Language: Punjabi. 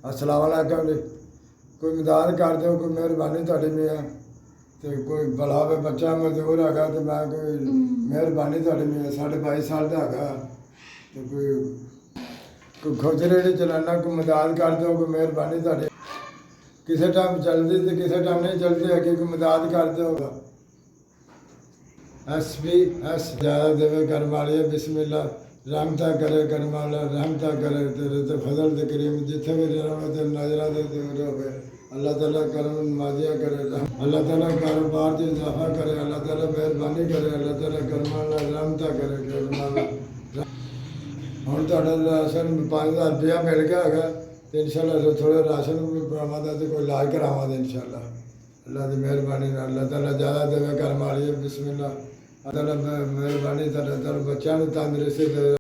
अस्सलाम वालेकुम जी। कोई मदद कर दो, कोई मेहरबानी ਤੁਹਾਡੀ ਮੀਆਂ ਤੇ ਕੋਈ ਭਲਾ ਵੇ ਬੱਚਾ ਮਜ਼ਦੂਰ ਹੈਗਾ ਤੇ ਮੈਂ ਕੋਈ ਮਿਹਰਬਾਨੀ ਤੁਹਾਡੀ ਮੀਆਂ 22.5 ਸਾਲ ਦਾ ਹੈਗਾ ਤੇ ਕੋਈ ਖੋਜਰੇ ਨਹੀਂ ਚਲਾਣਾ, ਕੋਈ ਮਦਦ ਕਰ ਦਿਓ, ਕੋਈ ਮਿਹਰਬਾਨੀ ਤੁਹਾਡੀ। ਕਿਸੇ ਟਾਈਮ ਚੱਲਦੀ ਤੇ ਕਿਸੇ ਟਾਈਮ ਨਹੀਂ ਚੱਲਦੀ ਹੈਗੀ, ਕੋਈ ਮਦਦ ਕਰ ਦਿਓਗਾ। एस ज़्यादा देवे कर वाले बिस्मिल्ला रहमता करे कर वाला रहमता करे तेरे तो फजल दे करीम जिथे भी रहमत नजरा दे होवे अल्लाह ताला करम नवाजिया करे, अल्लाह ताला कारोबार में इजाफा करे, अल्लाह ताला मेहरबानी करे, अल्लाह ताला करम वाला रहमता करे करम वाला। ਹੁਣ ਤੁਹਾਡਾ ਰਾਸ਼ਨ 5000 ਰੁਪਇਆ ਮਿਲ ਗਿਆ ਹੈਗਾ ਤੇ ਇਨਸ਼ਾਅੱਲਾ ਥੋੜਾ ਰਾਸ਼ਨ ਵੀ ਪਾਵਾਂਗਾ ਤੇ ਕੋਈ ਇਲਾਜ ਕਰਾਵਾਂਗੇ ਇਨਸ਼ਾਅੱਲਾ। ਅੱਲਾਹ ਦੀ ਮਿਹਰਬਾਨੀ ਨਾਲ ਅੱਲਾਹ ਤਾਲਾ ਜ਼ਿਆਦਾ ਦੇਵੇ ਕਰਮ ਵਾਲੀ ਬਿਸਮਿल्लाह। ਅੱਲਾਹ ਮੇहरबानी ਤੁਹਾਡੇ ਬੱਚਿਆਂ ਨੂੰ ਤੰਦਰੁਸਤੀ ਦੇ।